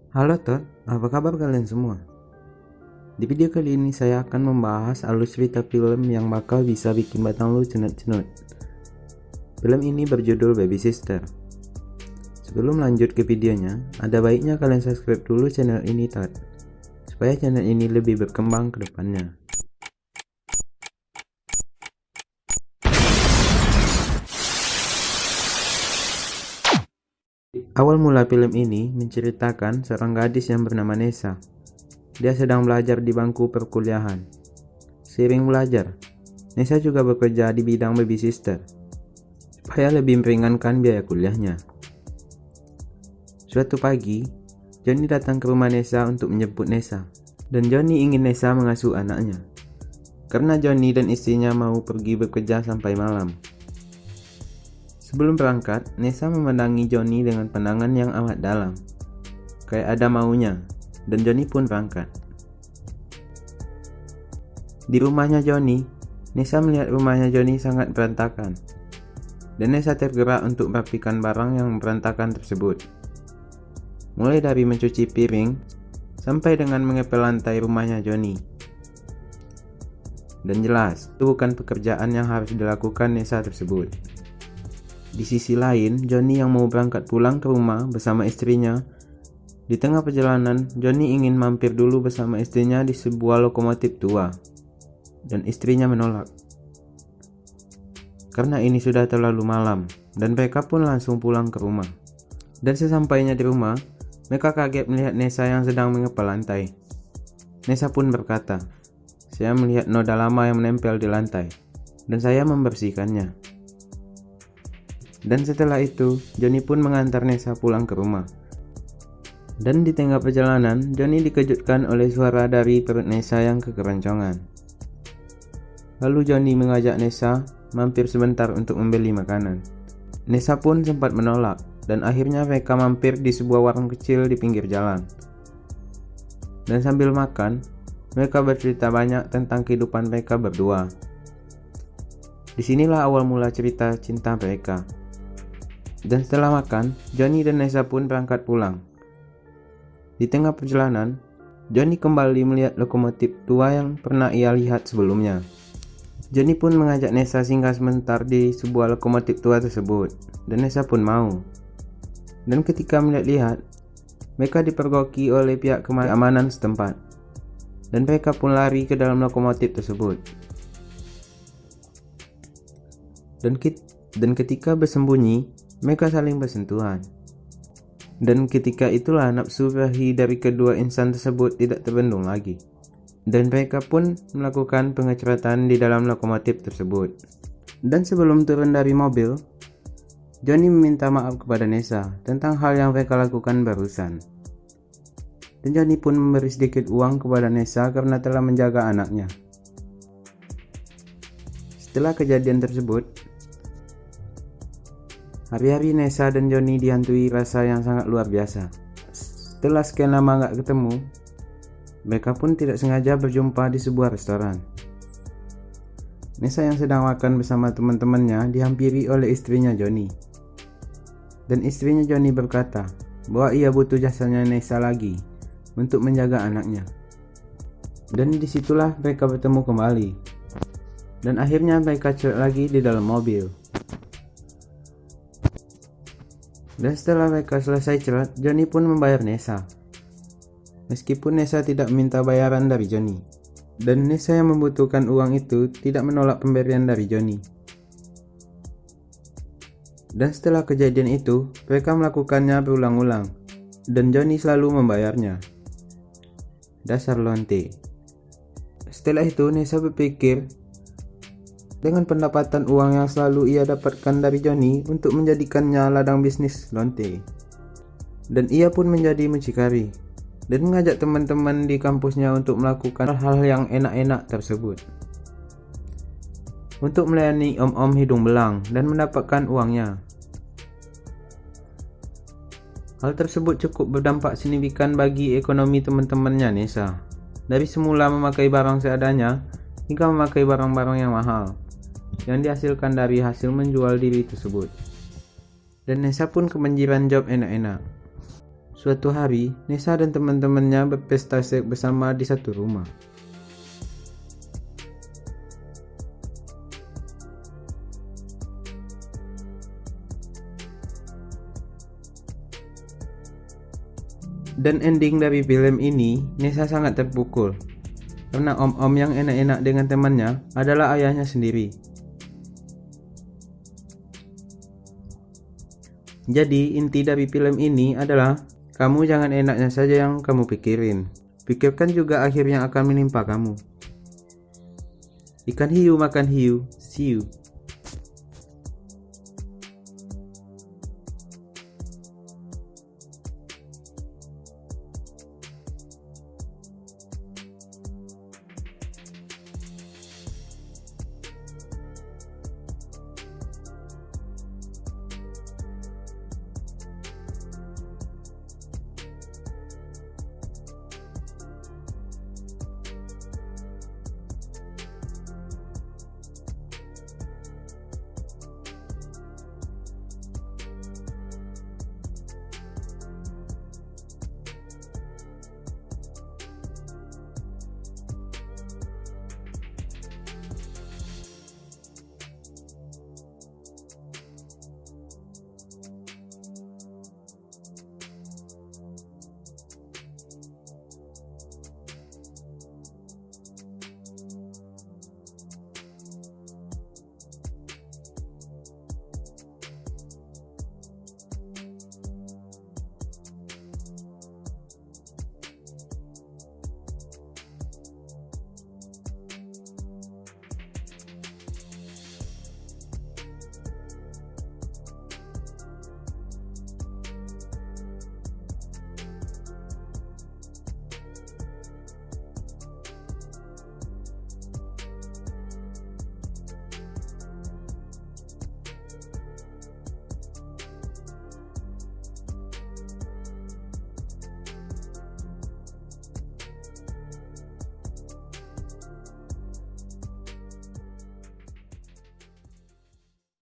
Halo Tot, apa kabar kalian semua? Di video kali ini saya akan membahas alur cerita film yang bakal bisa bikin batang lu cenut-cenut. Film ini berjudul Baby Sister. Sebelum lanjut ke videonya, ada baiknya kalian subscribe dulu channel ini Tot, supaya channel ini lebih berkembang ke depannya. Awal mula film ini menceritakan seorang gadis yang bernama Nessa. Dia sedang belajar di bangku perkuliahan. Seiring belajar, Nessa juga bekerja di bidang baby sister, supaya lebih meringankan biaya kuliahnya. Suatu pagi, Johnny datang ke rumah Nessa untuk menjemput Nessa, dan Johnny ingin Nessa mengasuh anaknya, karena Johnny dan istrinya mau pergi bekerja sampai malam. Sebelum berangkat, Nessa memandangi Johnny dengan pandangan yang amat dalam, kayak ada maunya, dan Johnny pun berangkat. Di rumahnya Johnny, Nessa melihat rumahnya Johnny sangat berantakan, dan Nessa tergerak untuk merapikan barang yang berantakan tersebut. Mulai dari mencuci piring, sampai dengan mengepel lantai rumahnya Johnny. Dan jelas, itu bukan pekerjaan yang harus dilakukan Nessa tersebut. Di sisi lain, Johnny yang mau berangkat pulang ke rumah bersama istrinya. Di tengah perjalanan, Johnny ingin mampir dulu bersama istrinya di sebuah lokomotif tua, dan istrinya menolak, karena ini sudah terlalu malam, dan mereka pun langsung pulang ke rumah. Dan sesampainya di rumah, mereka kaget melihat Nessa yang sedang mengepel lantai. Nessa pun berkata, "Saya melihat noda lama yang menempel di lantai, dan saya membersihkannya." Dan setelah itu, Johnny pun mengantar Nessa pulang ke rumah. Dan di tengah perjalanan, Johnny dikejutkan oleh suara dari perut Nessa yang kekeroncongan. Lalu Johnny mengajak Nessa mampir sebentar untuk membeli makanan. Nessa pun sempat menolak, dan akhirnya mereka mampir di sebuah warung kecil di pinggir jalan. Dan sambil makan, mereka bercerita banyak tentang kehidupan mereka berdua. Disinilah awal mula cerita cinta mereka. Dan setelah makan, Johnny dan Nessa pun berangkat pulang. Di tengah perjalanan, Johnny kembali melihat lokomotif tua yang pernah ia lihat sebelumnya. Johnny pun mengajak Nessa singgah sebentar di sebuah lokomotif tua tersebut, dan Nessa pun mau. Dan ketika melihat-lihat, mereka dipergoki oleh pihak keamanan setempat, dan mereka pun lari ke dalam lokomotif tersebut. Dan ketika bersembunyi, mereka saling bersentuhan. Dan ketika itulah nafsu birahi dari kedua insan tersebut tidak terbendung lagi. Dan mereka pun melakukan pengeceratan di dalam lokomotif tersebut. Dan sebelum turun dari mobil, Johnny meminta maaf kepada Nessa tentang hal yang mereka lakukan barusan. Dan Johnny pun memberi sedikit uang kepada Nessa karena telah menjaga anaknya. Setelah kejadian tersebut, hari-hari Nessa dan Johnny dihantui rasa yang sangat luar biasa. Setelah sekian lama gak ketemu, mereka pun tidak sengaja berjumpa di sebuah restoran. Nessa yang sedang makan bersama teman-temannya dihampiri oleh istrinya Johnny. Dan istrinya Johnny berkata bahwa ia butuh jasanya Nessa lagi untuk menjaga anaknya. Dan disitulah mereka bertemu kembali. Dan akhirnya mereka cerai lagi di dalam mobil. Dan setelah mereka selesai cerat, Johnny pun membayar Nessa. Meskipun Nessa tidak minta bayaran dari Johnny. Dan Nessa yang membutuhkan uang itu tidak menolak pemberian dari Johnny. Dan setelah kejadian itu, mereka melakukannya berulang-ulang. Dan Johnny selalu membayarnya. Dasar lonte. Setelah itu, Nessa berpikir dengan pendapatan uang yang selalu ia dapatkan dari Johnny untuk menjadikannya ladang bisnis lonte. Dan ia pun menjadi mucikari dan mengajak teman-teman di kampusnya untuk melakukan hal-hal yang enak-enak tersebut, untuk melayani om-om hidung belang dan mendapatkan uangnya. Hal tersebut cukup berdampak signifikan bagi ekonomi teman-temannya Nessa. Dari semula memakai barang seadanya hingga memakai barang-barang yang mahal yang dihasilkan dari hasil menjual diri tersebut. Dan Nessa pun kebanjiran job enak-enak. Suatu hari, Nesa dan teman-temannya berpesta bersama di satu rumah. Dan ending dari film ini, Nesa sangat terpukul karena om-om yang enak-enak dengan temannya adalah ayahnya sendiri. Jadi inti dari film ini adalah kamu jangan enaknya saja yang kamu pikirin. Pikirkan juga akhir yang akan menimpa kamu. Ikan hiu makan hiu. See you.